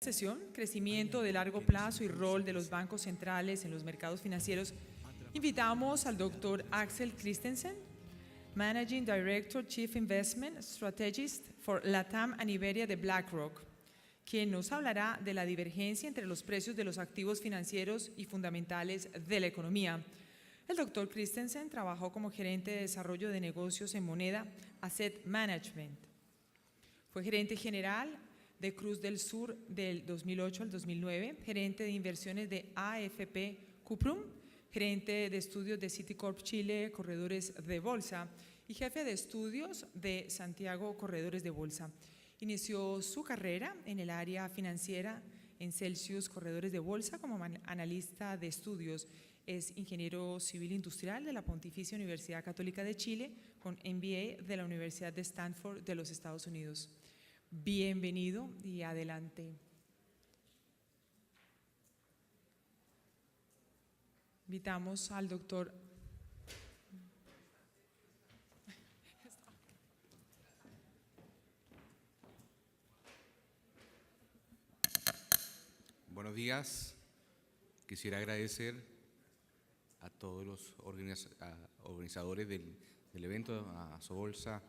Sesión, crecimiento de largo plazo y rol de los bancos centrales en los mercados financieros, invitamos al doctor Axel Christensen, Managing Director, Chief Investment Strategist for LATAM and Iberia de BlackRock, quien nos hablará de la divergencia entre los precios de los activos financieros y fundamentales de la economía. El doctor Christensen trabajó como gerente de desarrollo de negocios en moneda Asset Management. Fue gerente general de Cruz del Sur del 2008 al 2009, gerente de inversiones de AFP Cuprum, gerente de estudios de Citicorp Chile, Corredores de Bolsa, y jefe de estudios de Santiago Corredores de Bolsa. Inició su carrera en el área financiera en Celsius Corredores de Bolsa como analista de estudios. Es ingeniero civil industrial de la Pontificia Universidad Católica de Chile, con MBA de la Universidad de Stanford de los Estados Unidos. Bienvenido y adelante. Invitamos al doctor. Buenos días. Quisiera agradecer a todos los organizadores del evento, a Sobolsa,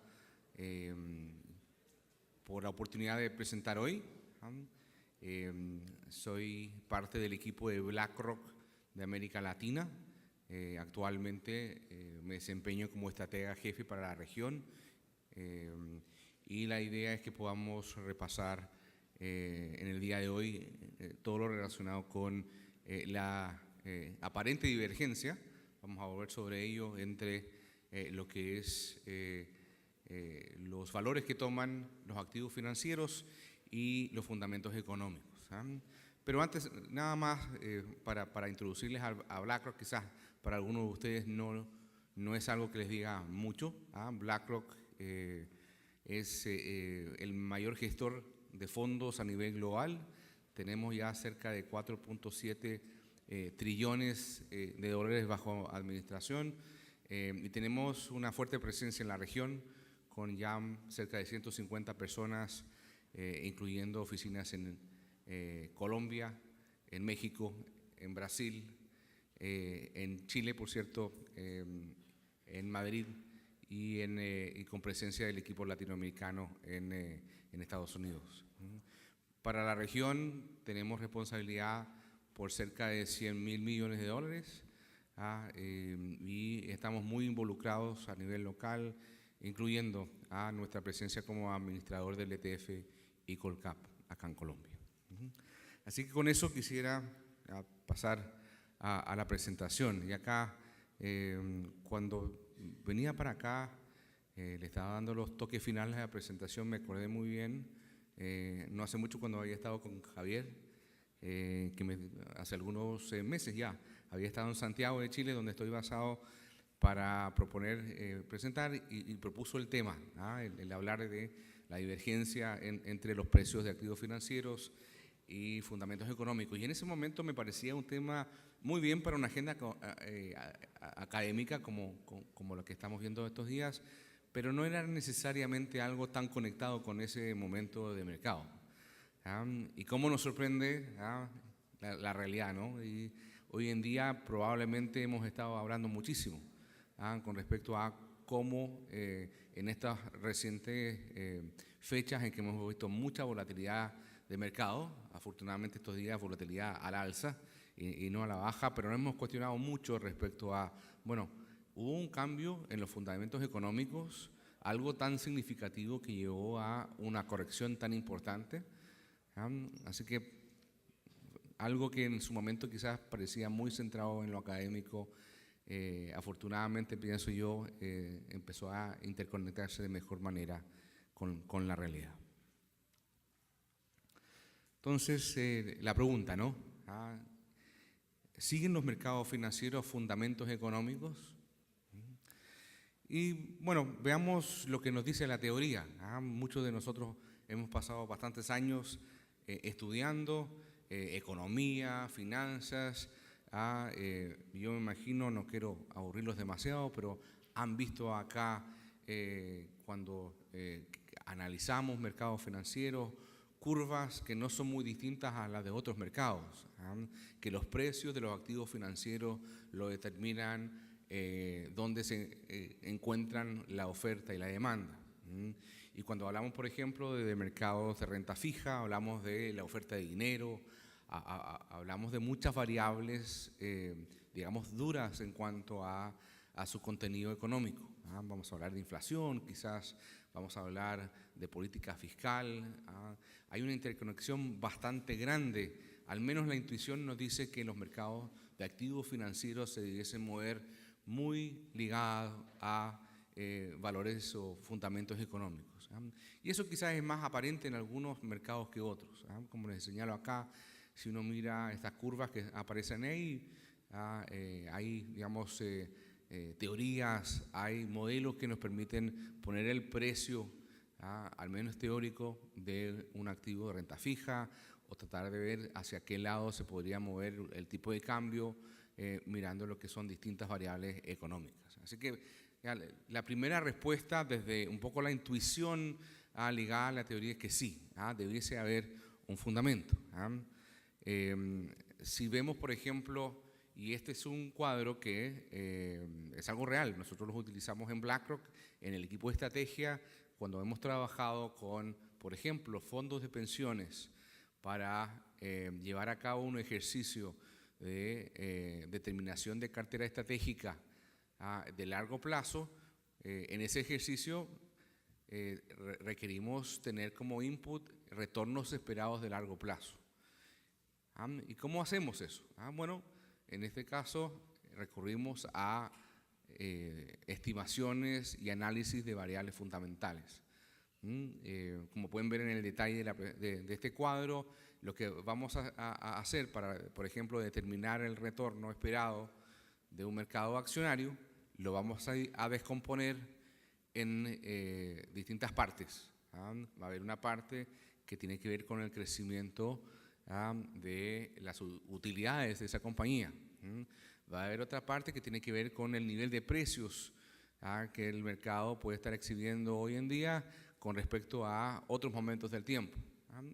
por la oportunidad de presentar hoy. Soy parte del equipo de BlackRock de América Latina. Actualmente me desempeño como estratega jefe para la región y la idea es que podamos repasar en el día de hoy todo lo relacionado con la aparente divergencia, vamos a volver sobre ello, entre lo que es los valores que toman los activos financieros y los fundamentos económicos. Pero antes, nada más para introducirles a BlackRock, quizás para algunos de ustedes no es algo que les diga mucho. BlackRock es el mayor gestor de fondos a nivel global. Tenemos ya cerca de 4.7 trillones de dólares bajo administración y tenemos una fuerte presencia en la región, con ya cerca de 150 personas, incluyendo oficinas en Colombia, en México, en Brasil, en Chile, por cierto, en Madrid y con presencia del equipo latinoamericano en Estados Unidos. Para la región tenemos responsabilidad por cerca de 100.000 millones de dólares y estamos muy involucrados a nivel local, incluyendo a nuestra presencia como administrador del ETF y Colcap acá en Colombia. Así que con eso quisiera pasar a la presentación. Y acá, cuando venía para acá, le estaba dando los toques finales a la presentación, me acordé muy bien, no hace mucho cuando había estado con Javier, hace algunos meses ya, había estado en Santiago de Chile, donde estoy basado, para proponer, presentar y propuso el tema, el hablar de la divergencia entre los precios de activos financieros y fundamentos económicos. Y en ese momento me parecía un tema muy bien para una agenda académica como la que estamos viendo estos días, pero no era necesariamente algo tan conectado con ese momento de mercado. Y cómo nos sorprende la realidad, ¿no? Y hoy en día probablemente hemos estado hablando muchísimo con respecto a cómo en estas recientes fechas en que hemos visto mucha volatilidad de mercado, afortunadamente estos días volatilidad al alza y no a la baja, pero nos hemos cuestionado mucho respecto a, bueno, hubo un cambio en los fundamentos económicos, algo tan significativo que llevó a una corrección tan importante. Así que algo que en su momento quizás parecía muy centrado en lo académico, afortunadamente, pienso yo, empezó a interconectarse de mejor manera con la realidad. Entonces, la pregunta, ¿no? ¿Siguen los mercados financieros fundamentos económicos? Y bueno, veamos lo que nos dice la teoría. Muchos de nosotros hemos pasado bastantes años estudiando economía, finanzas. Yo me imagino, no quiero aburrirlos demasiado, pero han visto acá cuando analizamos mercados financieros, curvas que no son muy distintas a las de otros mercados, que los precios de los activos financieros lo determinan donde se encuentran la oferta y la demanda. Y cuando hablamos, por ejemplo, de mercados de renta fija, hablamos de la oferta de dinero, hablamos de muchas variables, digamos, duras en cuanto a su contenido económico. Vamos a hablar de inflación, quizás vamos a hablar de política fiscal. Hay una interconexión bastante grande. Al menos la intuición nos dice que los mercados de activos financieros se debiesen mover muy ligados a valores o fundamentos económicos. Y eso quizás es más aparente en algunos mercados que otros. Como les señalo acá, si uno mira estas curvas que aparecen ahí, hay, digamos, teorías, hay modelos que nos permiten poner el precio, al menos teórico, de un activo de renta fija o tratar de ver hacia qué lado se podría mover el tipo de cambio mirando lo que son distintas variables económicas. Así que la primera respuesta desde un poco la intuición ligada a la teoría es que sí, debiese haber un fundamento. Si vemos, por ejemplo, y este es un cuadro que es algo real, nosotros los utilizamos en BlackRock, en el equipo de estrategia, cuando hemos trabajado con, por ejemplo, fondos de pensiones para llevar a cabo un ejercicio de determinación de cartera estratégica de largo plazo. En ese ejercicio requerimos tener como input retornos esperados de largo plazo. ¿Y cómo hacemos eso? Bueno, en este caso recurrimos a estimaciones y análisis de variables fundamentales. Como pueden ver en el detalle de este cuadro, lo que vamos a hacer para, por ejemplo, determinar el retorno esperado de un mercado accionario, lo vamos a descomponer en distintas partes. Va a haber una parte que tiene que ver con el crecimiento de las utilidades de esa compañía. Va a haber otra parte que tiene que ver con el nivel de precios que el mercado puede estar exhibiendo hoy en día con respecto a otros momentos del tiempo.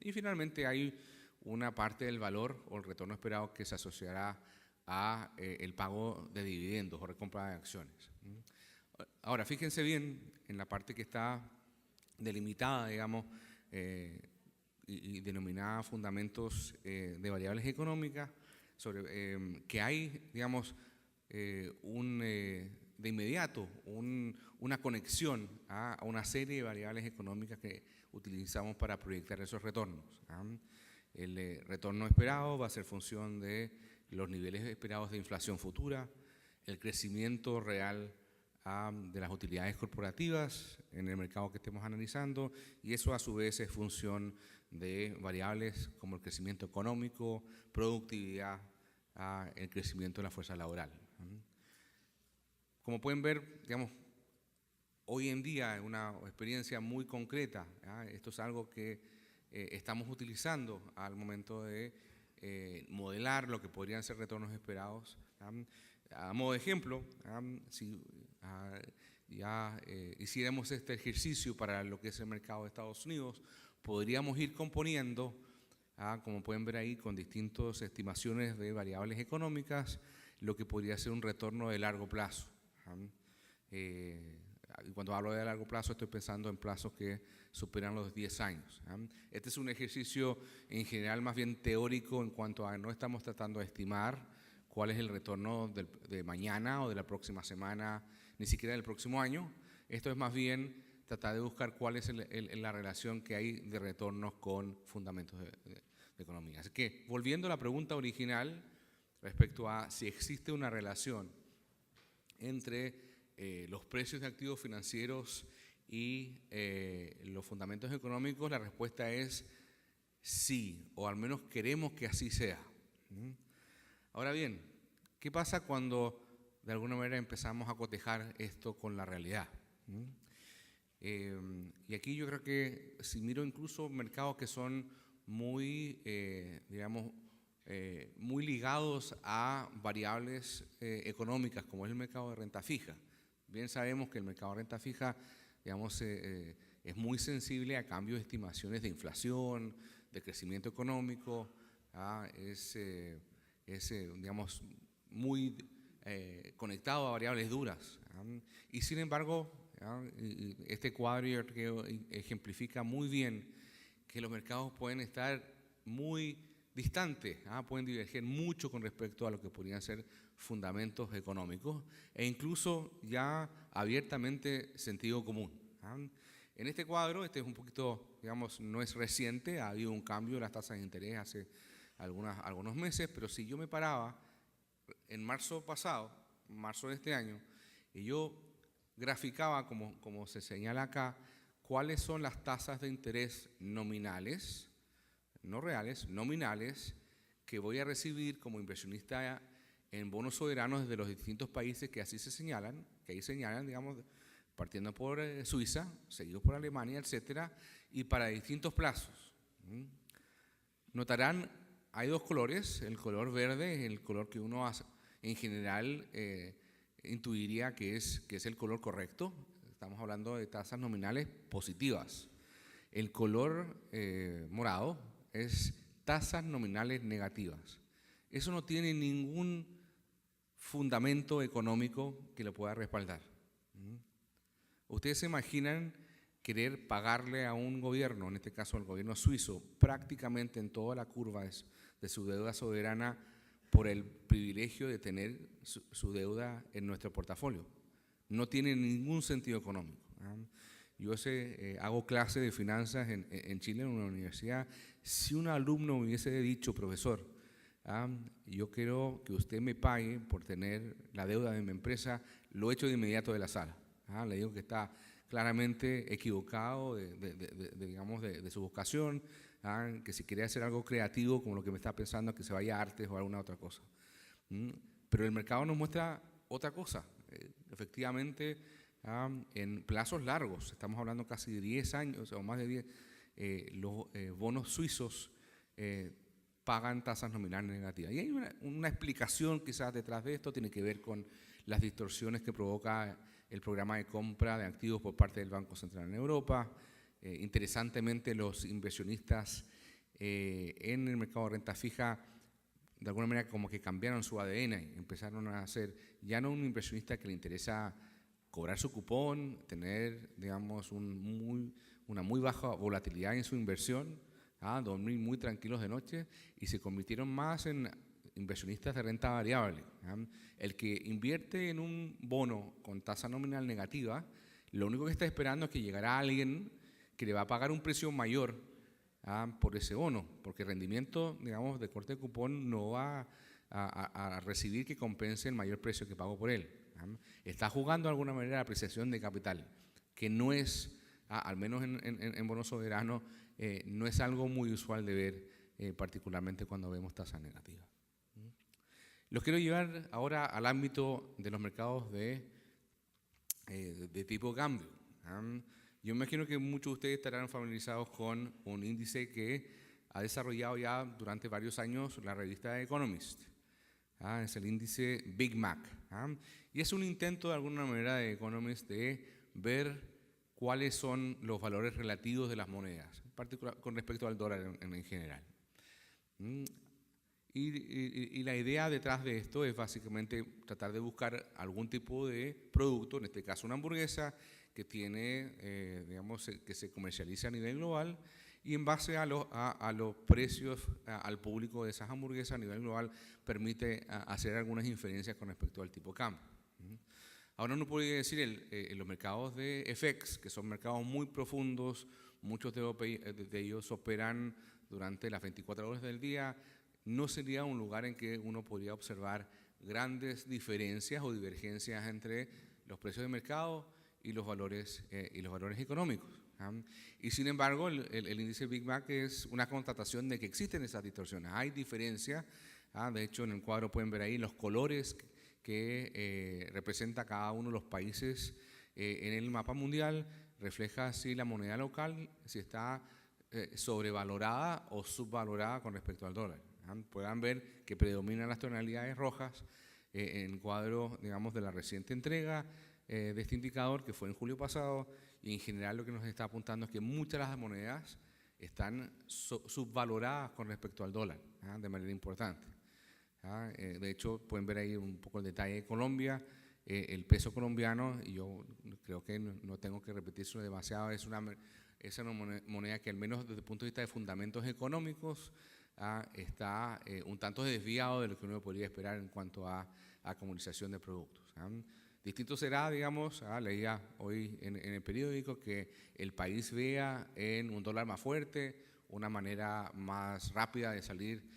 Y finalmente hay una parte del valor o el retorno esperado que se asociará a el pago de dividendos o recompra de acciones. Ahora, fíjense bien en la parte que está delimitada, digamos, y denominada fundamentos de variables económicas, sobre que hay, digamos, de inmediato una conexión a una serie de variables económicas que utilizamos para proyectar esos retornos. El retorno esperado va a ser función de los niveles esperados de inflación futura, el crecimiento real de las utilidades corporativas en el mercado que estemos analizando, y eso a su vez es función de variables como el crecimiento económico, productividad, el crecimiento de la fuerza laboral. Como pueden ver, digamos, hoy en día es una experiencia muy concreta. Esto es algo que estamos utilizando al momento de modelar lo que podrían ser retornos esperados. A modo de ejemplo, si ya hiciéramos este ejercicio para lo que es el mercado de Estados Unidos, podríamos ir componiendo, como pueden ver ahí, con distintas estimaciones de variables económicas, lo que podría ser un retorno de largo plazo. Y cuando hablo de largo plazo estoy pensando en plazos que superan los 10 años. Este es un ejercicio en general más bien teórico en cuanto a no estamos tratando de estimar cuál es el retorno de mañana o de la próxima semana, ni siquiera del próximo año. Esto es más bien tratar de buscar cuál es la relación que hay de retornos con fundamentos de economía. Así que, volviendo a la pregunta original respecto a si existe una relación entre los precios de activos financieros y los fundamentos económicos, la respuesta es sí, o al menos queremos que así sea. Ahora bien, ¿qué pasa cuando de alguna manera empezamos a cotejar esto con la realidad? Y aquí yo creo que si miro incluso mercados que son muy, digamos, muy ligados a variables económicas, como es el mercado de renta fija. Bien sabemos que el mercado de renta fija, digamos, es muy sensible a cambios de estimaciones de inflación, de crecimiento económico, digamos, muy conectado a variables duras. Y sin embargo, este cuadro yo creo que ejemplifica muy bien que los mercados pueden estar muy distantes, pueden diverger mucho con respecto a lo que podrían ser fundamentos económicos e incluso ya abiertamente sentido común. En este cuadro, este es un poquito, digamos, no es reciente, ha habido un cambio de las tasas de interés hace algunos meses, pero si yo me paraba en marzo pasado, marzo de este año, y yo graficaba, como se señala acá, cuáles son las tasas de interés nominales, no reales, nominales, que voy a recibir como inversionista en bonos soberanos desde los distintos países que así se señalan, que ahí señalan, digamos, partiendo por Suiza, seguido por Alemania, etcétera, y para distintos plazos. Notarán, hay dos colores, el color verde es el color que uno en general intuiría que es el color correcto. Estamos hablando de tasas nominales positivas. El color morado es tasas nominales negativas. Eso no tiene ningún fundamento económico que lo pueda respaldar. ¿Ustedes se imaginan querer pagarle a un gobierno, en este caso al gobierno suizo, prácticamente en toda la curva de su deuda soberana por el privilegio de tener su deuda en nuestro portafolio? No tiene ningún sentido económico. Yo hago clase de finanzas en Chile, en una universidad. Si un alumno me hubiese dicho, profesor, yo quiero que usted me pague por tener la deuda de mi empresa, lo echo de inmediato de la sala. Le digo que está claramente equivocado de su vocación, que si quiere hacer algo creativo como lo que me está pensando, que se vaya a artes o alguna otra cosa. Pero el mercado nos muestra otra cosa. Efectivamente, en plazos largos, estamos hablando casi de 10 años o más de 10, los bonos suizos pagan tasas nominales negativas. Y hay una explicación quizás detrás de esto, tiene que ver con las distorsiones que provoca el programa de compra de activos por parte del Banco Central en Europa. Interesantemente, los inversionistas en el mercado de renta fija, de alguna manera como que cambiaron su ADN, empezaron a ser ya no un inversionista que le interesa cobrar su cupón, tener, digamos, una muy baja volatilidad en su inversión, dormir muy tranquilos de noche, y se convirtieron más en inversionistas de renta variable. El que invierte en un bono con tasa nominal negativa, lo único que está esperando es que llegará alguien que le va a pagar un precio mayor por ese bono, porque el rendimiento, digamos, de corte de cupón no va a recibir que compense el mayor precio que pagó por él. Está jugando de alguna manera la apreciación de capital, que no es, al menos en bonos soberanos, no es algo muy usual de ver, particularmente cuando vemos tasas negativas. Los quiero llevar ahora al ámbito de los mercados de tipo de cambio. Yo imagino que muchos de ustedes estarán familiarizados con un índice que ha desarrollado ya durante varios años la revista Economist. Es el índice Big Mac. Y es un intento de alguna manera de Economist de ver cuáles son los valores relativos de las monedas, en particular con respecto al dólar en general. Y la idea detrás de esto es básicamente tratar de buscar algún tipo de producto, en este caso una hamburguesa, que tiene, digamos, que se comercializa a nivel global, y en base a los precios al público de esas hamburguesas a nivel global permite hacer algunas inferencias con respecto al tipo de cambio. Ahora uno podría decir en los mercados de FX, que son mercados muy profundos, muchos de ellos operan durante las 24 horas del día, no sería un lugar en que uno podría observar grandes diferencias o divergencias entre los precios de mercado y los valores económicos. Y sin embargo, el índice Big Mac es una constatación de que existen esas distorsiones. Hay diferencias. De hecho, en el cuadro pueden ver ahí los colores que representa cada uno de los países en el mapa mundial. Refleja si la moneda local si está sobrevalorada o subvalorada con respecto al dólar. Puedan ver que predominan las tonalidades rojas en el cuadro, digamos, de la reciente entrega de este indicador, que fue en julio pasado, y en general lo que nos está apuntando es que muchas de las monedas están subvaloradas con respecto al dólar, de manera importante. De hecho, pueden ver ahí un poco el detalle de Colombia. El peso colombiano, y yo creo que no tengo que repetirlo demasiado, es una moneda que al menos desde el punto de vista de fundamentos económicos está un tanto desviado de lo que uno podría esperar en cuanto a comercialización de productos. Distinto será, digamos, leía hoy en el periódico que el país vea en un dólar más fuerte una manera más rápida de salir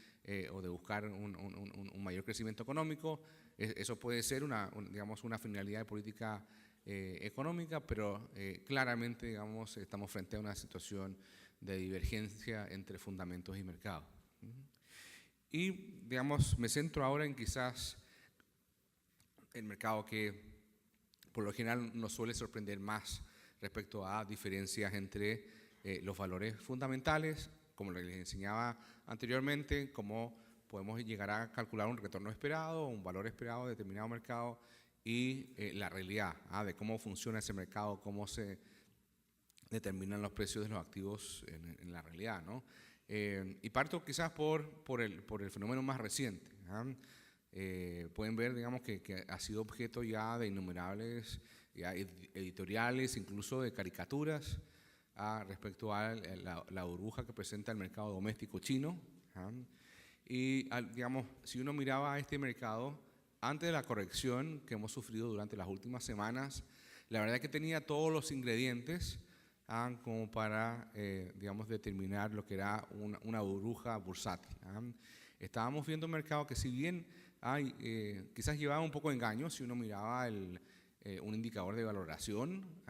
o de buscar un mayor crecimiento económico. Eso puede ser digamos, una finalidad de política económica, pero claramente, digamos, estamos frente a una situación de divergencia entre fundamentos y mercado. Y, digamos, me centro ahora en quizás el mercado que por lo general nos suele sorprender más respecto a diferencias entre los valores fundamentales, como les enseñaba anteriormente, cómo podemos llegar a calcular un retorno esperado, un valor esperado de determinado mercado y la realidad de cómo funciona ese mercado, cómo se determinan los precios de los activos en la realidad, ¿no? Y parto quizás por el fenómeno más reciente. Pueden ver, digamos, que ha sido objeto ya de innumerables editoriales, incluso de caricaturas respecto a la burbuja que presenta el mercado doméstico chino. Y, digamos, si uno miraba a este mercado, antes de la corrección que hemos sufrido durante las últimas semanas, la verdad es que tenía todos los ingredientes como para, digamos, determinar lo que era una burbuja bursátil. Estábamos viendo un mercado que, si bien quizás llevaba un poco de engaño, si uno miraba un indicador de valoración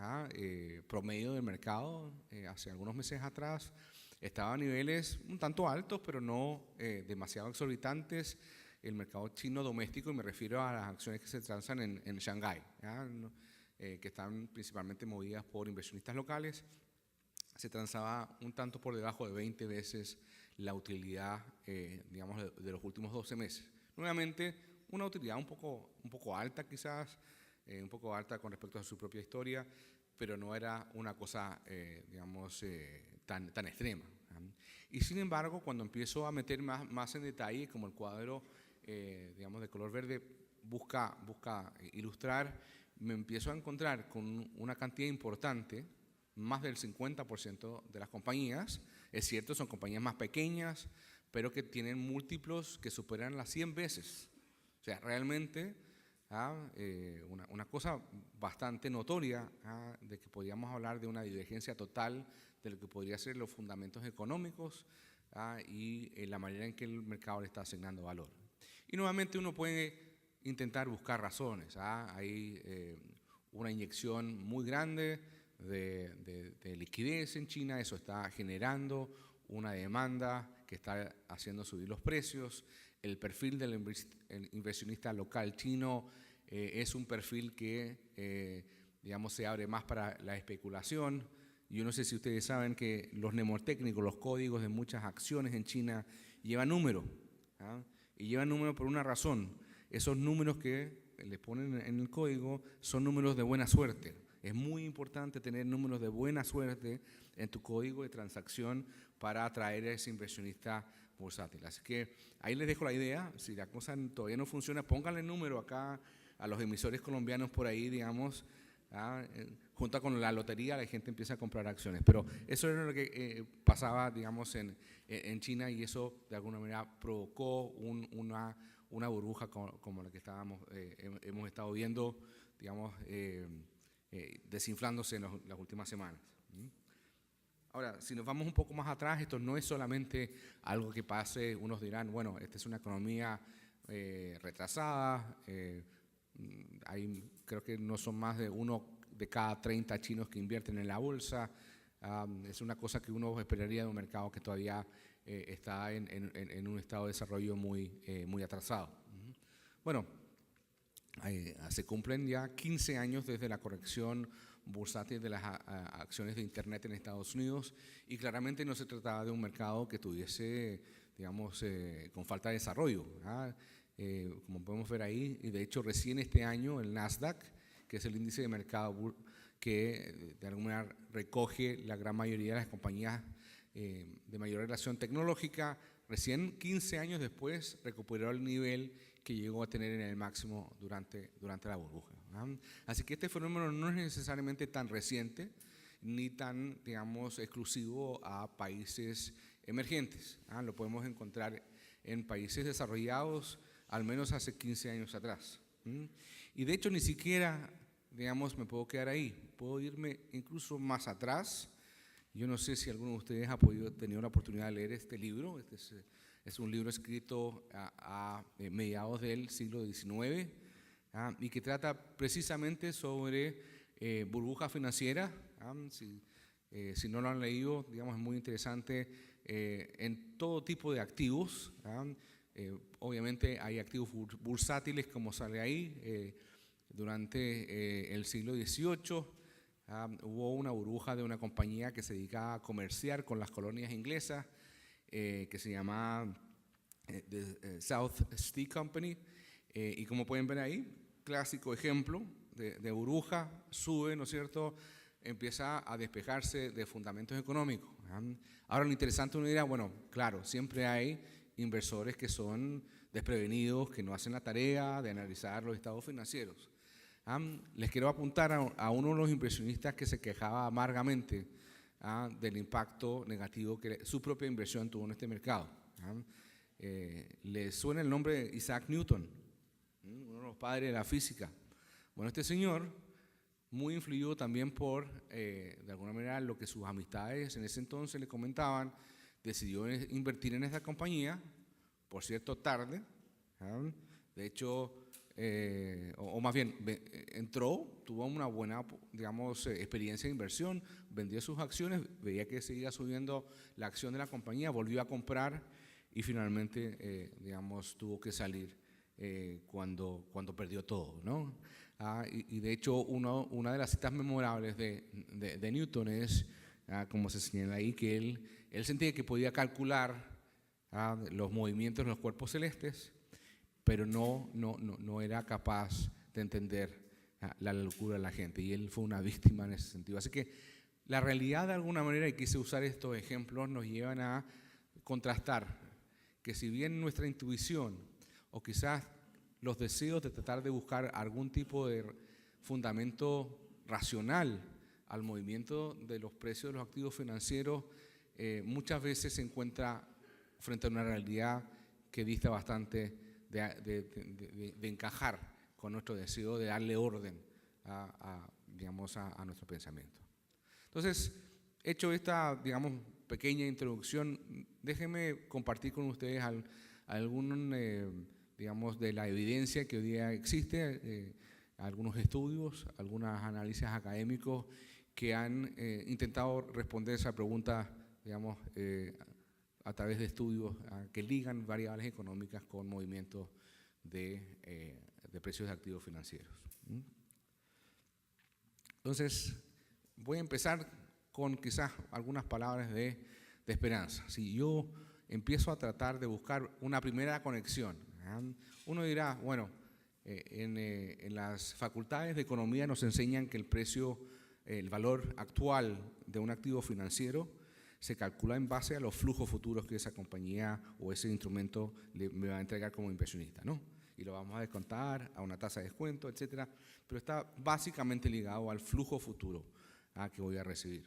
promedio del mercado hace algunos meses atrás, estaba a niveles un tanto altos, pero no demasiado exorbitantes. El mercado chino doméstico, y me refiero a las acciones que se transan en Shanghái, que están principalmente movidas por inversionistas locales, se transaba un tanto por debajo de 20 veces la utilidad, digamos, de los últimos 12 meses. Nuevamente, una utilidad un poco alta quizás, un poco alta con respecto a su propia historia, pero no era una cosa, digamos, tan extrema. Y sin embargo, cuando empiezo a meter más en detalle, como el cuadro, digamos, de color verde busca ilustrar, me empiezo a encontrar con una cantidad importante, más del 50% de las compañías, es cierto, son compañías más pequeñas, pero que tienen múltiplos que superan las 100 veces. O sea, realmente una cosa bastante notoria de que podríamos hablar de una divergencia total de lo que podría ser los fundamentos económicos y la manera en que el mercado le está asignando valor. Y nuevamente uno puede intentar buscar razones. Hay una inyección muy grande de liquidez en China, eso está generando una demanda que está haciendo subir los precios. El perfil del inversionista local chino es un perfil que, digamos, se abre más para la especulación. Yo no sé si ustedes saben que los mnemotécnicos, los códigos de muchas acciones en China llevan número, y llevan número por una razón. Esos números que le ponen en el código son números de buena suerte. Es muy importante tener números de buena suerte en tu código de transacción para atraer a ese inversionista bursátil. Así que ahí les dejo la idea. Si la cosa todavía no funciona, pónganle número acá a los emisores colombianos por ahí, digamos, junto con la lotería, la gente empieza a comprar acciones. Pero eso era lo que pasaba, digamos, en China, y eso de alguna manera provocó una burbuja como la que hemos estado viendo, digamos, desinflándose en las últimas semanas. Ahora, si nos vamos un poco más atrás, esto no es solamente algo que pase, unos dirán, bueno, esta es una economía retrasada, creo que no son más de 1 de cada 30 chinos que invierten en la bolsa, es una cosa que uno esperaría de un mercado que todavía está en un estado de desarrollo muy atrasado. Bueno, se cumplen ya 15 años desde la corrección bursátil de las acciones de Internet en Estados Unidos, y claramente no se trataba de un mercado que tuviese, digamos, con falta de desarrollo. Como podemos ver ahí, y de hecho recién este año el Nasdaq, que es el índice de mercado que de alguna manera recoge la gran mayoría de las compañías de mayor relación tecnológica, recién 15 años después recuperó el nivel que llegó a tener en el máximo durante la burbuja. Así que este fenómeno no es necesariamente tan reciente ni tan, digamos, exclusivo a países emergentes. Lo podemos encontrar en países desarrollados al menos hace 15 años atrás. Y de hecho ni siquiera, digamos, me puedo quedar ahí, puedo irme incluso más atrás. Yo no sé si alguno de ustedes ha tenido la oportunidad de leer este libro. Es un libro escrito a mediados del siglo XIX y que trata precisamente sobre burbuja financiera. Si no lo han leído, digamos, es muy interesante en todo tipo de activos. Obviamente hay activos bursátiles, como sale ahí. Durante el siglo XVIII hubo una burbuja de una compañía que se dedicaba a comerciar con las colonias inglesas, que se llamaba South Sea Company, y como pueden ver ahí, clásico ejemplo de burbuja, sube, ¿no es cierto?, empieza a despejarse de fundamentos económicos. Ahora lo interesante, uno dirá, bueno, claro, siempre hay inversores que son desprevenidos, que no hacen la tarea de analizar los estados financieros. Les quiero apuntar a uno de los inversionistas que se quejaba amargamente del impacto negativo que su propia inversión tuvo en este mercado. ¿Les suena el nombre de Isaac Newton? Uno de los padres de la física. Bueno, este señor, muy influido también por, de alguna manera, lo que sus amistades en ese entonces le comentaban, decidió invertir en esta compañía, por cierto, tarde. De hecho, o más bien, entró, tuvo una buena, digamos, experiencia de inversión, vendió sus acciones, veía que seguía subiendo la acción de la compañía, volvió a comprar y finalmente, digamos, tuvo que salir cuando perdió todo, ¿no? Y de hecho, una de las citas memorables de Newton es, como se señala ahí, que él sentía que podía calcular los movimientos de los cuerpos celestes, pero no era capaz de entender la locura de la gente, y él fue una víctima en ese sentido. Así que la realidad, de alguna manera, y quise usar estos ejemplos, nos llevan a contrastar que si bien nuestra intuición o quizás los deseos de tratar de buscar algún tipo de fundamento racional al movimiento de los precios de los activos financieros, muchas veces se encuentra frente a una realidad que dista bastante de encajar con nuestro deseo de darle orden digamos, a nuestro pensamiento. Entonces, hecho esta, digamos, pequeña introducción, déjenme compartir con ustedes algún, digamos, de la evidencia que hoy día existe, algunos estudios, algunos análisis académicos que han intentado responder esa pregunta, digamos, a través de estudios que ligan variables económicas con movimientos de precios de activos financieros. Entonces, voy a empezar con quizás algunas palabras de esperanza. Si yo empiezo a tratar de buscar una primera conexión, uno dirá, bueno, en las facultades de economía nos enseñan que el valor actual de un activo financiero se calcula en base a los flujos futuros que esa compañía o ese instrumento me va a entregar como inversionista, ¿no? Y lo vamos a descontar a una tasa de descuento, etcétera, pero está básicamente ligado al flujo futuro que voy a recibir.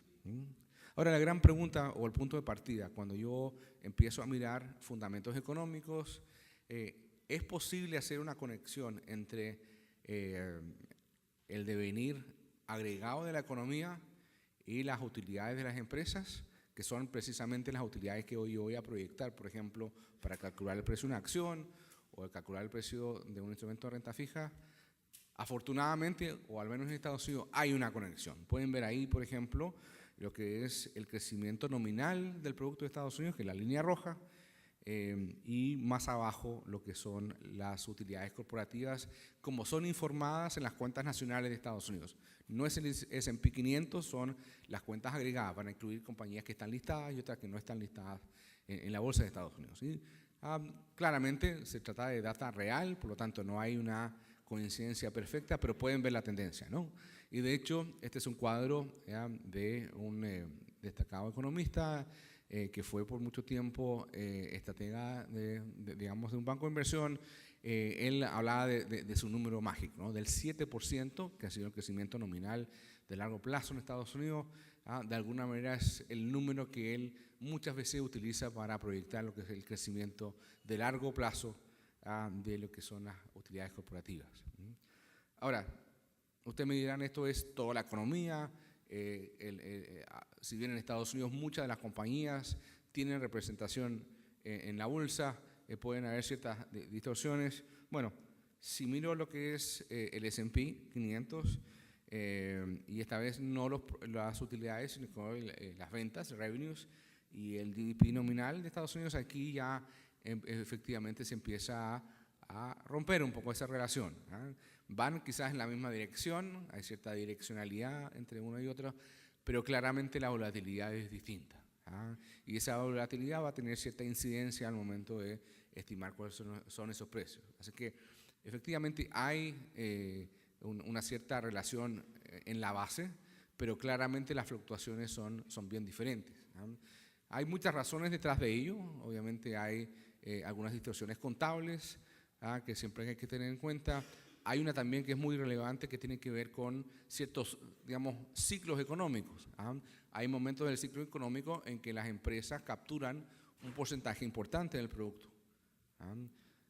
Ahora, la gran pregunta o el punto de partida, cuando yo empiezo a mirar fundamentos económicos, ¿es posible hacer una conexión entre el devenir agregado de la economía y las utilidades de las empresas, que son precisamente las utilidades que hoy yo voy a proyectar, por ejemplo, para calcular el precio de una acción o calcular el precio de un instrumento de renta fija? Afortunadamente, o al menos en Estados Unidos, hay una conexión. Pueden ver ahí, por ejemplo, lo que es el crecimiento nominal del Producto de Estados Unidos, que es la línea roja, y más abajo lo que son las utilidades corporativas, como son informadas en las cuentas nacionales de Estados Unidos. No es el S&P 500, son las cuentas agregadas, van a incluir compañías que están listadas y otras que no están listadas en la bolsa de Estados Unidos, ¿sí? Claramente se trata de data real, por lo tanto no hay una coincidencia perfecta, pero pueden ver la tendencia, ¿no? Y de hecho, este es un cuadro de un destacado economista que fue por mucho tiempo estratega digamos, de un banco de inversión, él hablaba de su número mágico, ¿no? Del 7%, que ha sido el crecimiento nominal de largo plazo en Estados Unidos. De alguna manera es el número que él muchas veces utiliza para proyectar lo que es el crecimiento de largo plazo de lo que son las utilidades corporativas. Ahora, ustedes me dirán, esto es toda la economía. Si bien en Estados Unidos muchas de las compañías tienen representación en la bolsa, pueden haber ciertas distorsiones. Bueno, si miro lo que es el S&P 500, y esta vez no las utilidades, sino las ventas, revenues, y el GDP nominal de Estados Unidos, aquí ya efectivamente se empieza a romper un poco esa relación. Van quizás en la misma dirección, hay cierta direccionalidad entre uno y otro, pero claramente la volatilidad es distinta. Y esa volatilidad va a tener cierta incidencia al momento de estimar cuáles son esos precios. Así que efectivamente hay una cierta relación en la base, pero claramente las fluctuaciones son bien diferentes. Hay muchas razones detrás de ello. Obviamente hay algunas distorsiones contables que siempre hay que tener en cuenta. Hay una también que es muy relevante que tiene que ver con ciertos, digamos, ciclos económicos. Hay momentos del ciclo económico en que las empresas capturan un porcentaje importante del producto.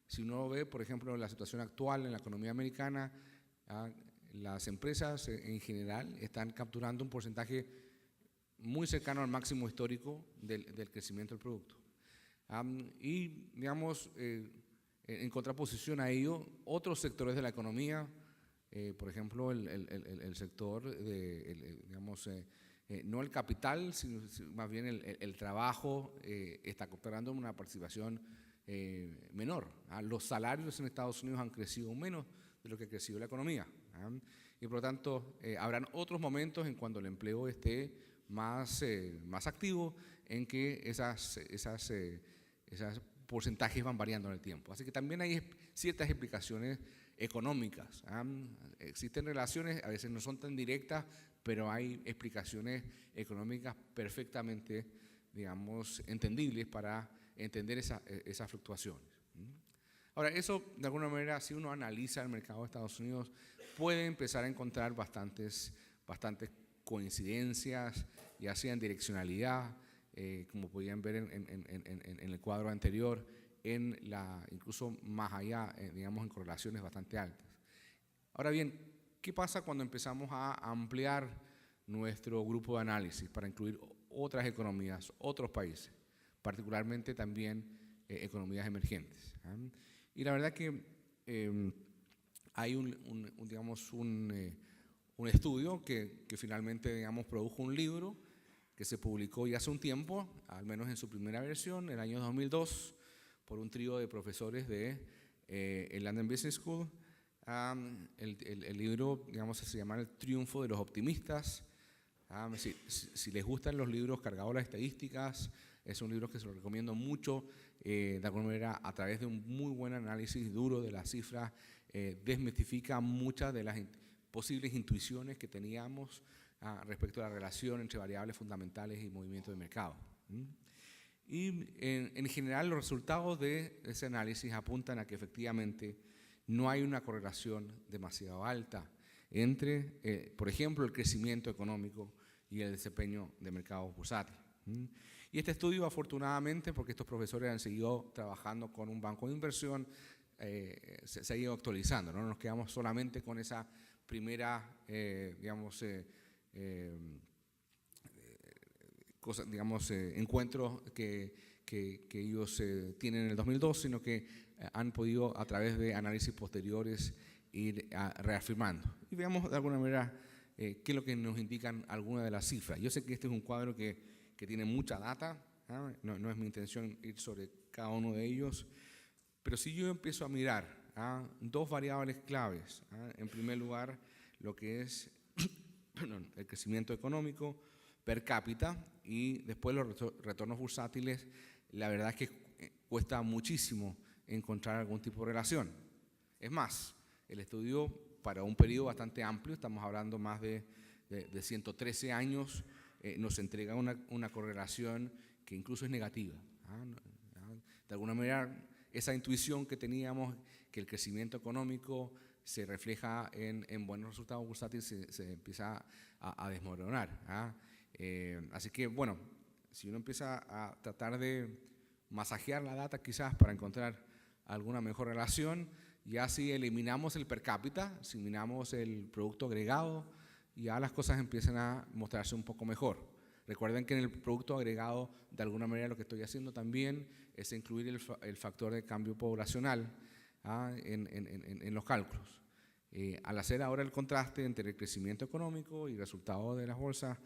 Si uno ve, por ejemplo, la situación actual en la economía americana, las empresas en general están capturando un porcentaje muy cercano al máximo histórico del crecimiento del producto. Y, digamos, en contraposición a ello, otros sectores de la economía, por ejemplo, el sector digamos, no el capital, sino más bien el trabajo, está capturando una participación menor. Los salarios en Estados Unidos han crecido menos de lo que ha crecido la economía. Y por lo tanto, habrán otros momentos en cuando el empleo esté más activo, en que esas porcentajes van variando en el tiempo. Así que también hay ciertas explicaciones económicas. Existen relaciones, a veces no son tan directas, pero hay explicaciones económicas perfectamente, digamos, entendibles para entender esas fluctuaciones. Ahora, eso de alguna manera, si uno analiza el mercado de Estados Unidos, puede empezar a encontrar bastantes coincidencias, ya sea en direccionalidad, como podían ver en el cuadro anterior, incluso más allá, digamos, en correlaciones bastante altas. Ahora bien, ¿qué pasa cuando empezamos a ampliar nuestro grupo de análisis para incluir otras economías, otros países, particularmente también economías emergentes? Y la verdad que hay un estudio que finalmente, digamos, produjo un libro que se publicó ya hace un tiempo, al menos en su primera versión, en el año 2002, por un trío de profesores de el London Business School. El libro, digamos, se llama El triunfo de los optimistas. Si les gustan los libros cargados de estadísticas, es un libro que se lo recomiendo mucho. De alguna manera, a través de un muy buen análisis duro de las cifras, desmitifica muchas de las posibles intuiciones que teníamos respecto a la relación entre variables fundamentales y movimientos de mercado. Y en general los resultados de ese análisis apuntan a que efectivamente no hay una correlación demasiado alta entre, por ejemplo, el crecimiento económico y el desempeño de mercados bursátiles. Y este estudio, afortunadamente, porque estos profesores han seguido trabajando con un banco de inversión, se ha ido actualizando, no nos quedamos solamente con esa primera, digamos, encuentros que ellos tienen en el 2002, sino que han podido, a través de análisis posteriores, ir reafirmando. Y veamos de alguna manera qué es lo que nos indican algunas de las cifras. Yo sé que este es un cuadro que tiene mucha data, no es mi intención ir sobre cada uno de ellos, pero si yo empiezo a mirar dos variables claves, en primer lugar, lo que es el crecimiento económico per cápita y después los retornos bursátiles, la verdad es que cuesta muchísimo encontrar algún tipo de relación. Es más, el estudio para un periodo bastante amplio, estamos hablando más de 113 años, nos entrega una correlación que incluso es negativa. De alguna manera, esa intuición que teníamos, que el crecimiento económico se refleja en buenos resultados bursátiles, se empieza a desmoronar. Así que, bueno, si uno empieza a tratar de masajear la data quizás para encontrar alguna mejor relación, ya si eliminamos el per cápita, si eliminamos el producto agregado, ya las cosas empiezan a mostrarse un poco mejor. Recuerden que en el producto agregado, de alguna manera lo que estoy haciendo también es incluir el factor de cambio poblacional en los cálculos. Al hacer ahora el contraste entre el crecimiento económico y el resultado de las bolsas,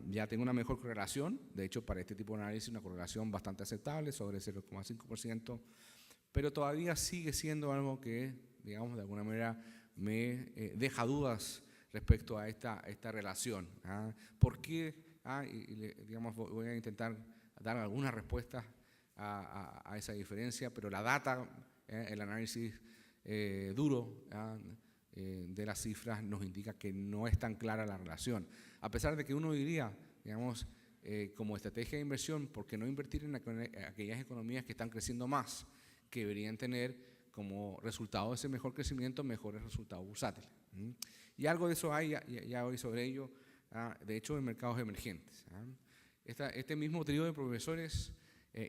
ya tengo una mejor correlación. De hecho, para este tipo de análisis, una correlación bastante aceptable, sobre 0,5%, pero todavía sigue siendo algo que, digamos, de alguna manera me deja dudas respecto a esta relación. ¿Por qué? Digamos, voy a intentar dar algunas respuestas a esa diferencia, pero la data, el análisis duro de las cifras nos indica que no es tan clara la relación. A pesar de que uno diría, digamos, como estrategia de inversión, ¿por qué no invertir en aquellas economías que están creciendo más, que deberían tener como resultado de ese mejor crecimiento mejores resultados bursátiles? Y algo de eso hay ya hoy sobre ello, de hecho, en mercados emergentes. Este mismo trío de profesores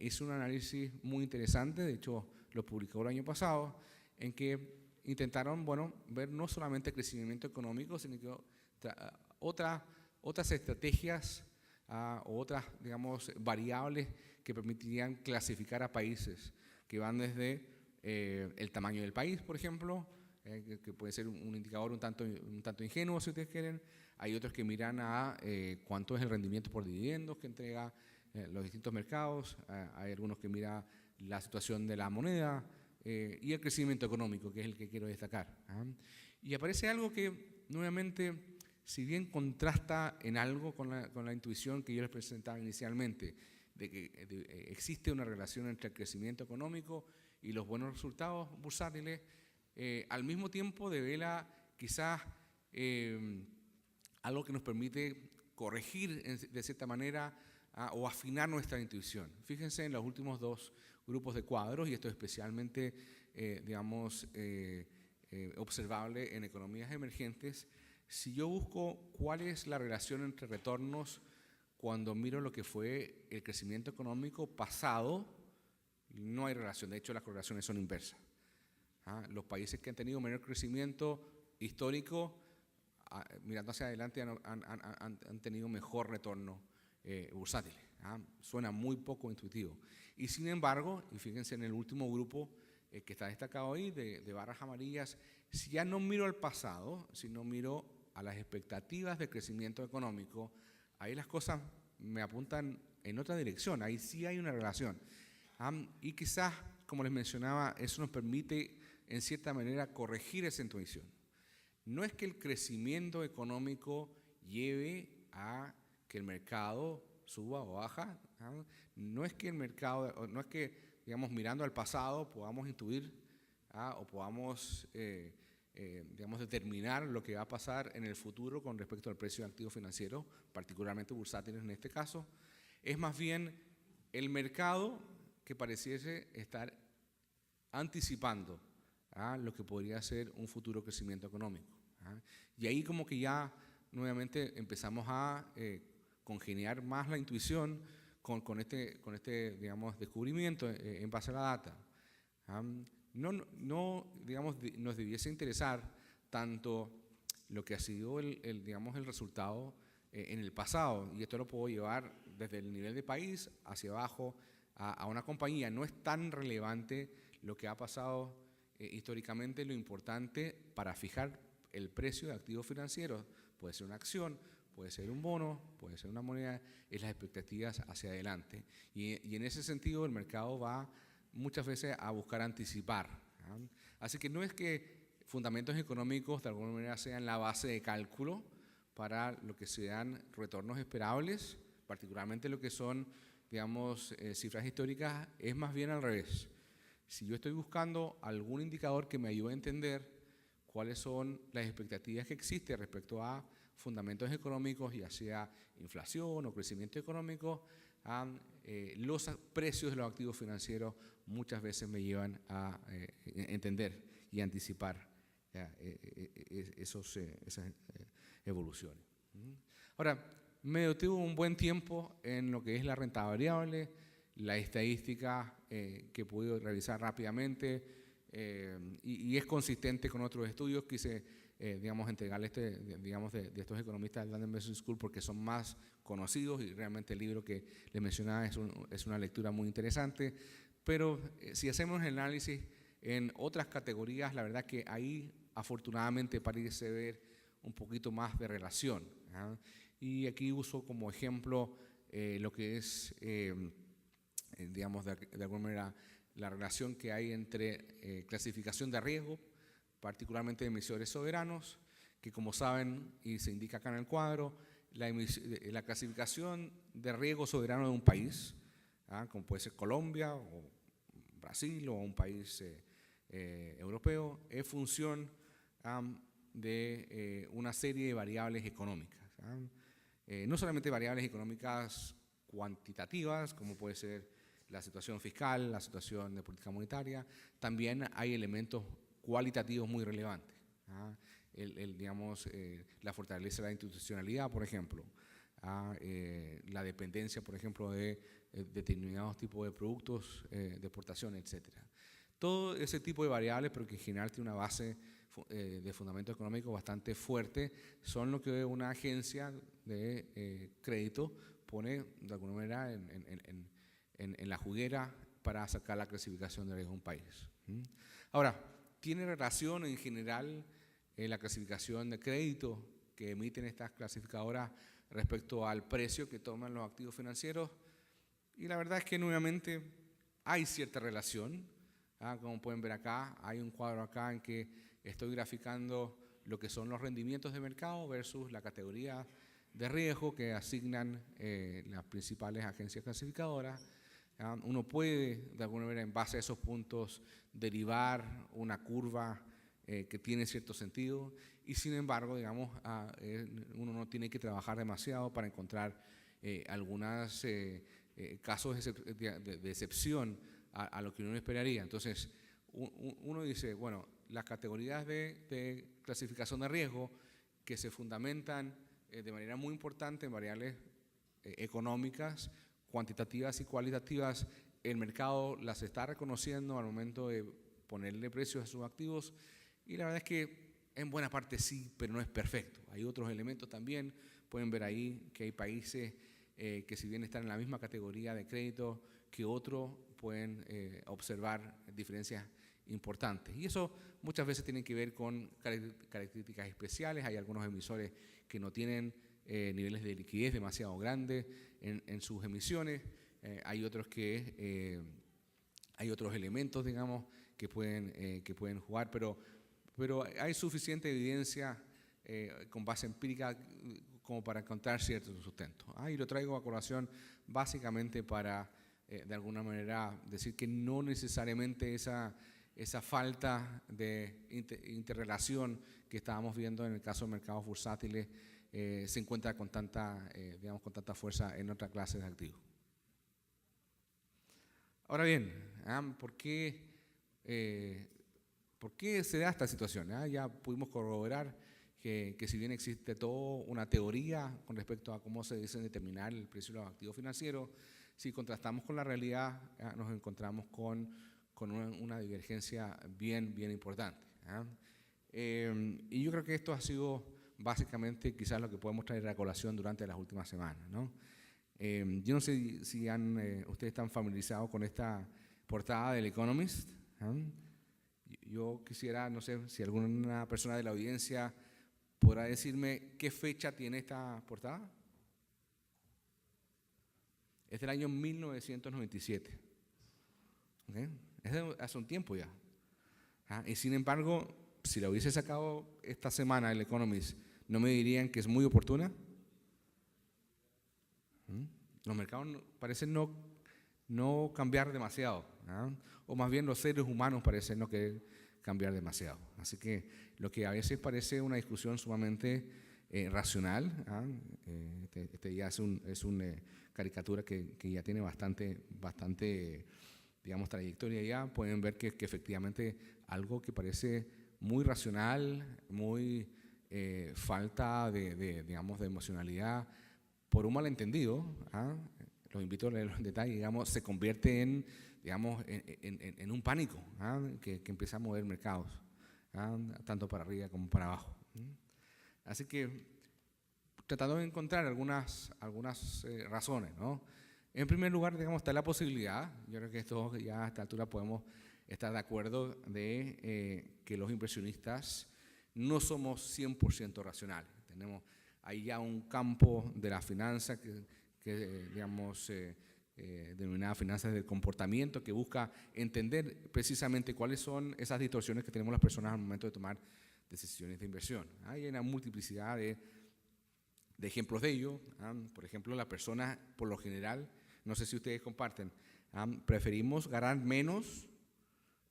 hizo un análisis muy interesante, de hecho lo publicó el año pasado, en que intentaron, bueno, ver no solamente el crecimiento económico, sino que otras estrategias o otras, digamos, variables que permitirían clasificar a países, que van desde el tamaño del país, por ejemplo, que puede ser un indicador un tanto ingenuo, si ustedes quieren. Hay otros que miran a cuánto es el rendimiento por dividendos que entrega los distintos mercados. Hay algunos que miran la situación de la moneda y el crecimiento económico, que es el que quiero destacar. Y aparece algo que, nuevamente, si bien contrasta en algo con la intuición que yo les presentaba inicialmente, de que existe una relación entre el crecimiento económico y los buenos resultados bursátiles, al mismo tiempo devela quizás algo que nos permite corregir de cierta manera o afinar nuestra intuición. Fíjense en los últimos dos grupos de cuadros, y esto es especialmente, digamos, observable en economías emergentes. Si yo busco cuál es la relación entre retornos cuando miro lo que fue el crecimiento económico pasado, no hay relación. De hecho, las correlaciones son inversas. Los países que han tenido menor crecimiento histórico, mirando hacia adelante, han tenido mejor retorno bursátil. Suena muy poco intuitivo. Y sin embargo, y fíjense en el último grupo que está destacado ahí, de barras amarillas, si ya no miro al pasado, sino miro a las expectativas de crecimiento económico, ahí las cosas me apuntan en otra dirección. Ahí sí hay una relación. Y quizás, como les mencionaba, eso nos permite, en cierta manera, corregir esa intuición. No es que el crecimiento económico lleve a que el mercado suba o baja. No es que el mercado, no es que, digamos, mirando al pasado podamos intuir o podamos, digamos, determinar lo que va a pasar en el futuro con respecto al precio de activos financieros, particularmente bursátiles en este caso. Es más bien el mercado que pareciese estar anticipando lo que podría ser un futuro crecimiento económico. Y ahí como que ya nuevamente empezamos a congeniar más la intuición con este, digamos, descubrimiento en base a la data. No, digamos, nos debiese interesar tanto lo que ha sido digamos, el resultado en el pasado, y esto lo puedo llevar desde el nivel de país hacia abajo a una compañía. No es tan relevante lo que ha pasado históricamente. Lo importante para fijar el precio de activos financieros, puede ser una acción, puede ser un bono, puede ser una moneda, es las expectativas hacia adelante. Y en ese sentido el mercado va muchas veces a buscar anticipar. Así que no es que fundamentos económicos de alguna manera sean la base de cálculo para lo que sean retornos esperables, particularmente lo que son, digamos, cifras históricas. Es más bien al revés. Si yo estoy buscando algún indicador que me ayude a entender cuáles son las expectativas que existen respecto a fundamentos económicos, ya sea inflación o crecimiento económico, los precios de los activos financieros muchas veces me llevan a entender y anticipar esas evoluciones. Ahora, me detuve un buen tiempo en lo que es la renta variable, la estadística que he podido revisar rápidamente y es consistente con otros estudios. Quise, entregarle de estos economistas del London Business School porque son más conocidos y realmente el libro que les mencionaba es una lectura muy interesante. Pero si hacemos el análisis en otras categorías, la verdad que ahí afortunadamente parece ver un poquito más de relación. Y aquí uso como ejemplo lo que es, de alguna manera, la relación que hay entre clasificación de riesgo, particularmente de emisores soberanos, que como saben y se indica acá en el cuadro, la clasificación de riesgo soberano de un país, como puede ser Colombia o Brasil o un país europeo, es función de una serie de variables económicas. No solamente variables económicas cuantitativas, como puede ser la situación fiscal, la situación de política monetaria, también hay elementos cualitativos muy relevantes. La fortaleza de la institucionalidad, por ejemplo, la dependencia, por ejemplo, de determinados tipos de productos de exportación, etc. Todo ese tipo de variables, pero que en general tiene una base de fundamento económico bastante fuerte, son lo que una agencia de crédito pone de alguna manera en la juguera para sacar la clasificación de riesgo de un país. Ahora, ¿tiene relación en general la clasificación de crédito que emiten estas clasificadoras respecto al precio que toman los activos financieros? Y la verdad es que nuevamente hay cierta relación. Como pueden ver acá, hay un cuadro acá en que estoy graficando lo que son los rendimientos de mercado versus la categoría de riesgo que asignan las principales agencias clasificadoras. Uno puede, de alguna manera, en base a esos puntos, derivar una curva que tiene cierto sentido y, sin embargo, uno no tiene que trabajar demasiado para encontrar algunos casos de excepción a lo que uno esperaría. Entonces, uno dice, bueno, las categorías de clasificación de riesgo que se fundamentan de manera muy importante en variables económicas, cuantitativas y cualitativas, el mercado las está reconociendo al momento de ponerle precios a sus activos y la verdad es que en buena parte sí, pero no es perfecto. Hay otros elementos también, pueden ver ahí que hay países que si bien están en la misma categoría de crédito que otros, pueden observar diferencias importantes. Y eso muchas veces tiene que ver con características especiales. Hay algunos emisores que no tienen niveles de liquidez demasiado grandes en sus emisiones. Hay otros que hay otros elementos, digamos, que pueden jugar, pero hay suficiente evidencia con base empírica como para encontrar cierto sustento. Y lo traigo a colación básicamente para, de alguna manera, decir que no necesariamente esa falta de interrelación que estábamos viendo en el caso de mercados bursátiles se encuentra con tanta fuerza en otra clase de activos. Ahora bien, ¿por qué se da esta situación? Ya pudimos corroborar que si bien existe toda una teoría con respecto a cómo se dice determinar el precio de los activos financieros, si contrastamos con la realidad, nos encontramos con una divergencia bien importante. Y yo creo que esto ha sido básicamente quizás lo que podemos traer a colación durante las últimas semanas, ¿no? Yo no sé si ustedes están familiarizados con esta portada del Economist. Yo quisiera, no sé si alguna persona de la audiencia podrá decirme qué fecha tiene esta portada. Es del año 1997. ¿Okay? Es hace un tiempo ya. Y sin embargo, si la hubiese sacado esta semana el Economist, ¿no me dirían que es muy oportuna? Los mercados parecen no cambiar demasiado, o más bien los seres humanos parecen no querer cambiar demasiado. Así que lo que a veces parece una discusión sumamente racional. Este ya es una caricatura que ya tiene bastante digamos, trayectoria ya. Pueden ver que efectivamente algo que parece muy racional, muy falta digamos, de emocionalidad, por un malentendido, los invito a leer los detalles, digamos, se convierte en, digamos, en un pánico que empieza a mover mercados, tanto para arriba como para abajo. Así que tratando de encontrar algunas razones, ¿no? En primer lugar, digamos, está la posibilidad, yo creo que esto ya a esta altura podemos estar de acuerdo de que los inversionistas no somos 100% racionales. Tenemos ahí ya un campo de la finanza que digamos, denominada finanzas del comportamiento, que busca entender precisamente cuáles son esas distorsiones que tenemos las personas al momento de tomar decisiones de inversión. Hay una multiplicidad de ejemplos de ello. Por ejemplo, las personas, por lo general, no sé si ustedes comparten, preferimos ganar menos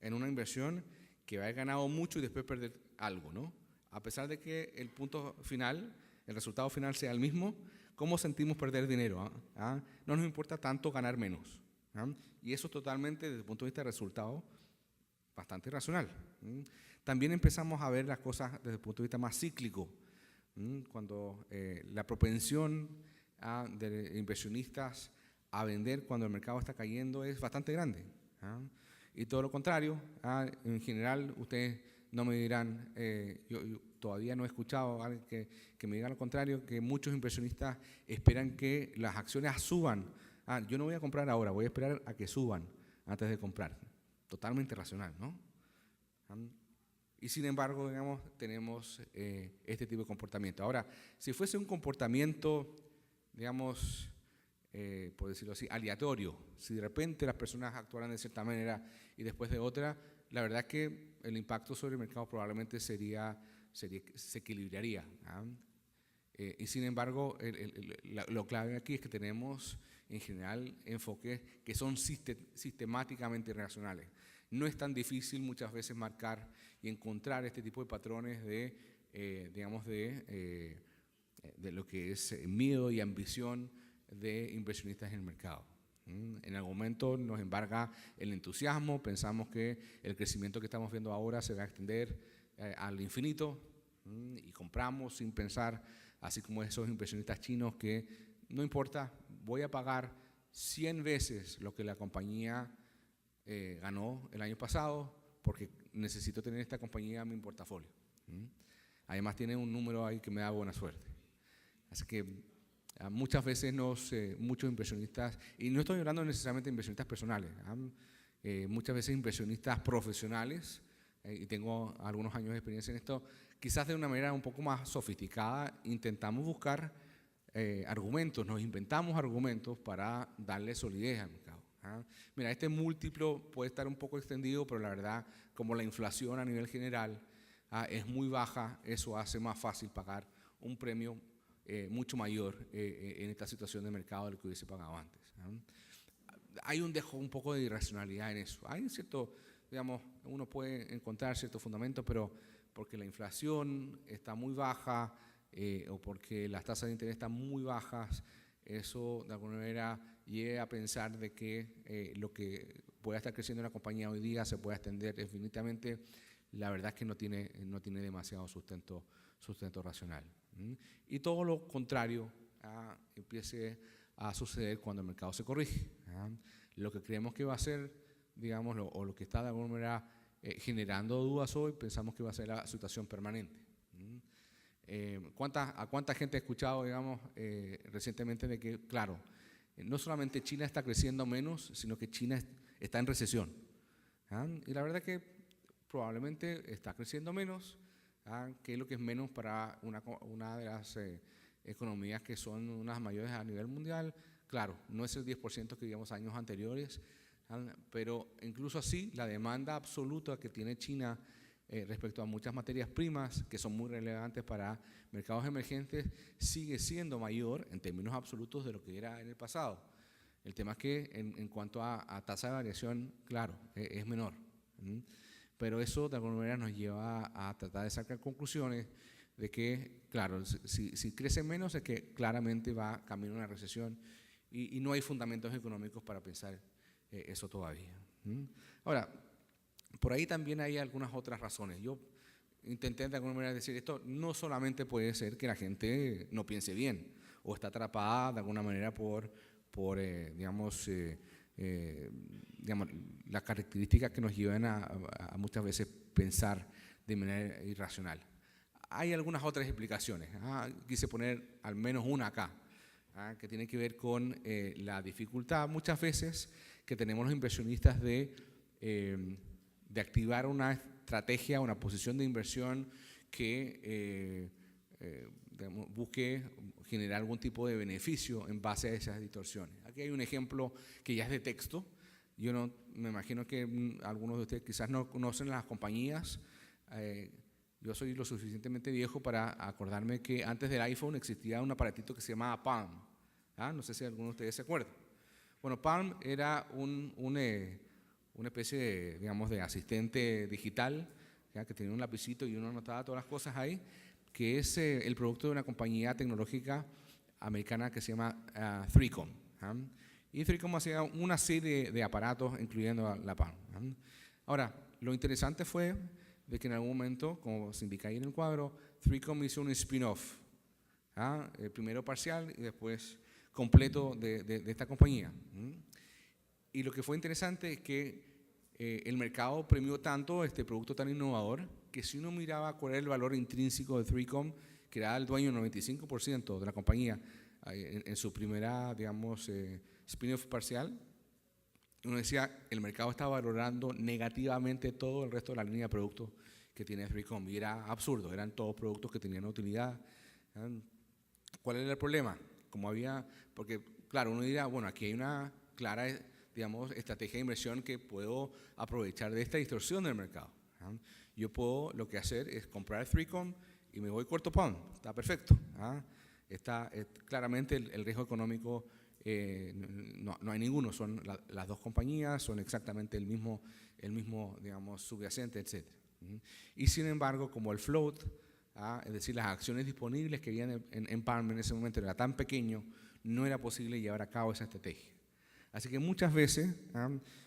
en una inversión que haber ganado mucho y después perder algo, ¿no? A pesar de que el punto final, el resultado final sea el mismo, ¿cómo sentimos perder dinero? No nos importa tanto ganar menos. Y eso totalmente, desde el punto de vista del resultado, bastante irracional. También empezamos a ver las cosas desde el punto de vista más cíclico, cuando la propensión de inversionistas a vender cuando el mercado está cayendo es bastante grande. Y todo lo contrario, en general, ustedes no me dirán, yo todavía no he escuchado a alguien que me diga lo contrario, que muchos inversionistas esperan que las acciones suban. Yo no voy a comprar ahora, voy a esperar a que suban antes de comprar. Totalmente racional, ¿no? Y sin embargo, digamos, tenemos este tipo de comportamiento. Ahora, si fuese un comportamiento, digamos, por decirlo así, aleatorio, si de repente las personas actuaran de cierta manera y después de otra, la verdad que el impacto sobre el mercado probablemente se equilibraría. Y sin embargo, lo clave aquí es que tenemos en general enfoques que son sistemáticamente irracionales. No es tan difícil muchas veces marcar y encontrar este tipo de patrones digamos, de lo que es miedo y ambición de inversionistas en el mercado. En algún momento nos embarga el entusiasmo, pensamos que el crecimiento que estamos viendo ahora se va a extender al infinito, y compramos sin pensar, así como esos inversionistas chinos que no importa, voy a pagar 100 veces lo que la compañía ganó el año pasado porque necesito tener esta compañía en mi portafolio. Además tiene un número ahí que me da buena suerte. Así que muchas veces muchos inversionistas, y no estoy hablando necesariamente de inversionistas personales, muchas veces inversionistas profesionales, y tengo algunos años de experiencia en esto, quizás de una manera un poco más sofisticada, intentamos buscar argumentos, nos inventamos argumentos para darle solidez al mercado. Mira, este múltiplo puede estar un poco extendido, pero la verdad, como la inflación a nivel general es muy baja, eso hace más fácil pagar un premio mucho mayor en esta situación de mercado de lo que hubiese pagado antes. Hay un poco de irracionalidad en eso. Hay cierto, digamos, uno puede encontrar cierto fundamento, pero porque la inflación está muy baja o porque las tasas de interés están muy bajas, eso de alguna manera llega a pensar de que lo que pueda estar creciendo en la compañía hoy día se puede extender infinitamente. La verdad es que no tiene demasiado sustento racional. Y todo lo contrario empiece a suceder cuando el mercado se corrige. Lo que creemos que va a ser, digamos, o lo que está de alguna manera generando dudas hoy, pensamos que va a ser la situación permanente. ¿A cuánta gente ha escuchado, digamos, recientemente de que, claro, no solamente China está creciendo menos, sino que China está en recesión? Y la verdad que probablemente está creciendo menos, que es lo que es menos para una de las economías que son unas mayores a nivel mundial. Claro, no es el 10% que vimos años anteriores, pero incluso así la demanda absoluta que tiene China respecto a muchas materias primas que son muy relevantes para mercados emergentes sigue siendo mayor en términos absolutos de lo que era en el pasado. El tema es que en cuanto a tasa de variación, claro, es menor. Pero eso de alguna manera nos lleva a tratar de sacar conclusiones de que, claro, si crece menos es que claramente va camino a una recesión y no hay fundamentos económicos para pensar eso todavía. Ahora, por ahí también hay algunas otras razones. Yo intenté de alguna manera decir esto, no solamente puede ser que la gente no piense bien o está atrapada de alguna manera por digamos, las características que nos llevan a muchas veces pensar de manera irracional. Hay algunas otras explicaciones. Quise poner al menos una acá, que tiene que ver con la dificultad muchas veces que tenemos los inversionistas de activar una estrategia, una posición de inversión que busque generar algún tipo de beneficio en base a esas distorsiones. Aquí hay un ejemplo que ya es de texto. Yo no, me imagino que algunos de ustedes quizás no conocen las compañías. Yo soy lo suficientemente viejo para acordarme que antes del iPhone existía un aparatito que se llamaba Palm. No sé si alguno de ustedes se acuerda. Bueno, Palm era una especie de, digamos, de asistente digital, ¿ya? Que tenía un lapicito y uno anotaba todas las cosas ahí, que es el producto de una compañía tecnológica americana que se llama 3Com. Y 3Com hacía una serie de aparatos, incluyendo la Palm. Ahora, lo interesante fue de que en algún momento, como se indica ahí en el cuadro, 3Com hizo un spin-off, primero parcial y después completo de esta compañía. Y lo que fue interesante es que el mercado premió tanto este producto tan innovador que si uno miraba cuál era el valor intrínseco de 3Com, que era el dueño del 95% de la compañía en su primera, digamos, spin-off parcial, uno decía el mercado estaba valorando negativamente todo el resto de la línea de productos que tiene 3Com y era absurdo, eran todos productos que tenían utilidad. ¿Cuál era el problema? Porque claro, uno dirá, bueno, aquí hay una clara, digamos, estrategia de inversión que puedo aprovechar de esta distorsión del mercado. Yo puedo, lo que hacer es comprar 3Com y me voy corto Palm, está perfecto. Claramente el riesgo económico no hay ninguno, son las dos compañías, son exactamente el mismo digamos, subyacente, etc. Y sin embargo, como el float, es decir, las acciones disponibles que habían en Palm en ese momento era tan pequeño, no era posible llevar a cabo esa estrategia. Así que muchas veces,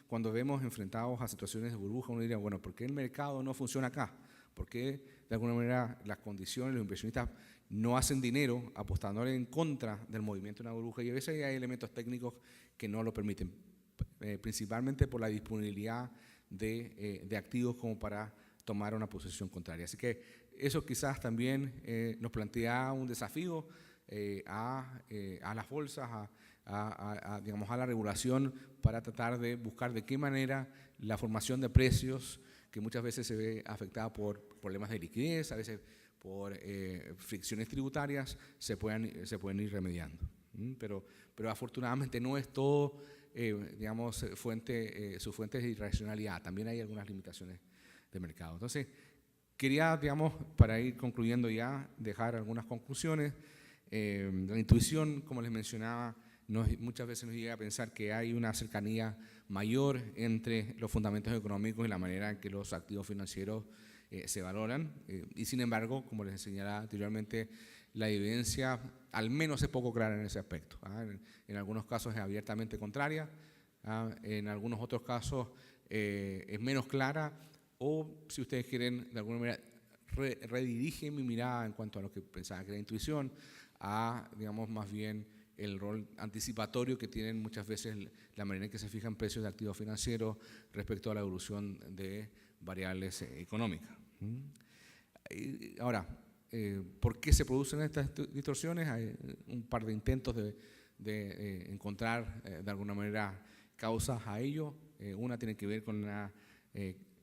cuando vemos enfrentados a situaciones de burbuja, uno diría, bueno, ¿por qué el mercado no funciona acá? ¿Por qué de alguna manera las condiciones, los inversionistas no hacen dinero apostándole en contra del movimiento de una burbuja? Y a veces hay elementos técnicos que no lo permiten, principalmente por la disponibilidad de activos como para tomar una posición contraria. Así que eso quizás también nos plantea un desafío a las bolsas, digamos, a la regulación para tratar de buscar de qué manera la formación de precios, que muchas veces se ve afectada por problemas de liquidez, a veces por fricciones tributarias, se pueden ir remediando. Pero afortunadamente no es todo, digamos, su fuente de irracionalidad, también hay algunas limitaciones de mercado. Entonces, quería, digamos, para ir concluyendo ya, dejar algunas conclusiones. La intuición, como les mencionaba, muchas veces nos llega a pensar que hay una cercanía mayor entre los fundamentos económicos y la manera en que los activos financieros se valoran. Y sin embargo, como les señalaba anteriormente, la evidencia al menos es poco clara en ese aspecto. En algunos casos es abiertamente contraria, en algunos otros casos es menos clara, o si ustedes quieren, de alguna manera, redirigen mi mirada en cuanto a lo que pensaba que era intuición, digamos, más bien el rol anticipatorio que tienen muchas veces la manera en que se fijan precios de activos financieros respecto a la evolución de variables económicas. Ahora, ¿por qué se producen estas distorsiones? Hay un par de intentos de encontrar de alguna manera causas a ello. Una tiene que ver con la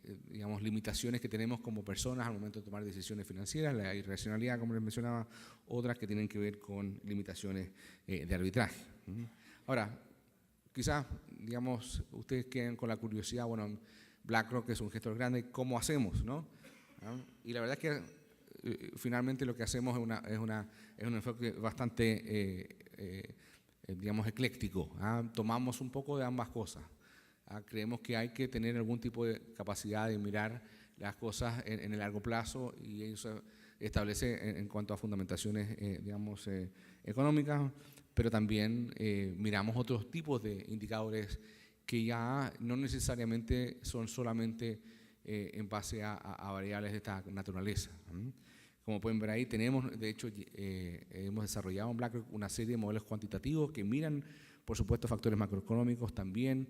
digamos, limitaciones que tenemos como personas al momento de tomar decisiones financieras, la irracionalidad, como les mencionaba, otras que tienen que ver con limitaciones de arbitraje. Ahora, quizás, digamos, ustedes queden con la curiosidad, bueno, BlackRock es un gestor grande, ¿cómo hacemos, no? Y la verdad es que finalmente lo que hacemos es un enfoque bastante, digamos, ecléctico. Tomamos un poco de ambas cosas. Creemos que hay que tener algún tipo de capacidad de mirar las cosas en el largo plazo y eso establece en cuanto a fundamentaciones, digamos, económicas, pero también miramos otros tipos de indicadores que ya no necesariamente son solamente en base a variables de esta naturaleza. Como pueden ver ahí, tenemos, de hecho, hemos desarrollado en BlackRock una serie de modelos cuantitativos que miran, por supuesto, factores macroeconómicos, también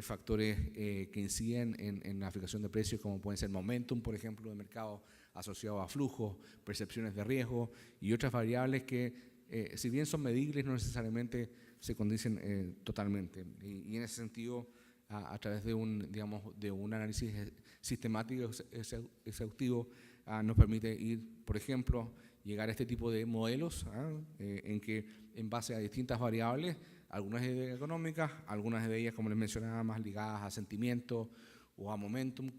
factores que inciden en la fijación de precios, como pueden ser momentum, por ejemplo, de mercado asociado a flujos, percepciones de riesgo y otras variables que, si bien son medibles, no necesariamente se condicen totalmente. Y en ese sentido, a través de un análisis sistemático exhaustivo, nos permite ir, por ejemplo, llegar a este tipo de modelos en que, en base a distintas variables, algunas de ellas económicas, algunas de ellas, como les mencionaba, más ligadas a sentimiento o a momentum,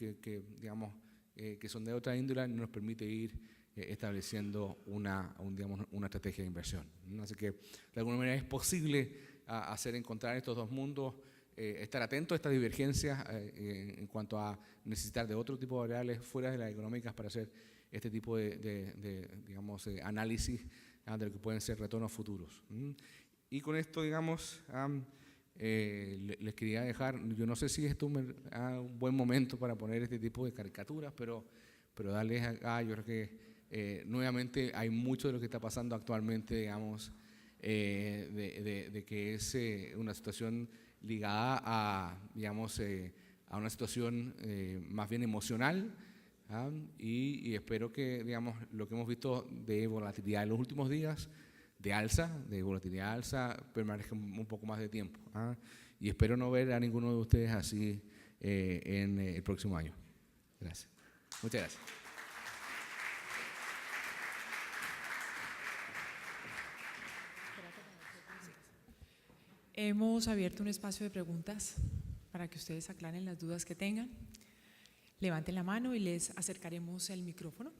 digamos, que son de otra índole, nos permite ir estableciendo una estrategia de inversión. Así que, de alguna manera, es posible encontrar estos dos mundos, estar atento a estas divergencias en cuanto a necesitar de otro tipo de variables fuera de las económicas para hacer este tipo digamos, análisis de lo que pueden ser retornos futuros. Y con esto, digamos, les quería dejar, yo no sé si esto es un buen momento para poner este tipo de caricaturas, pero darles acá, yo creo que nuevamente hay mucho de lo que está pasando actualmente, digamos, de que es una situación ligada a, digamos, a una situación más bien emocional, y espero que, digamos, lo que hemos visto de volatilidad en los últimos días, de volatilidad alza, permanezca un poco más de tiempo, y espero no ver a ninguno de ustedes así en el próximo año. Gracias. Muchas gracias. Hemos abierto un espacio de preguntas para que ustedes aclaren las dudas que tengan. Levanten la mano y les acercaremos el micrófono.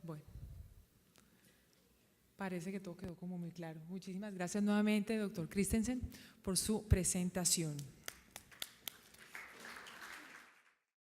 Bueno, parece que todo quedó como muy claro. Muchísimas gracias nuevamente, doctor Christensen, por su presentación.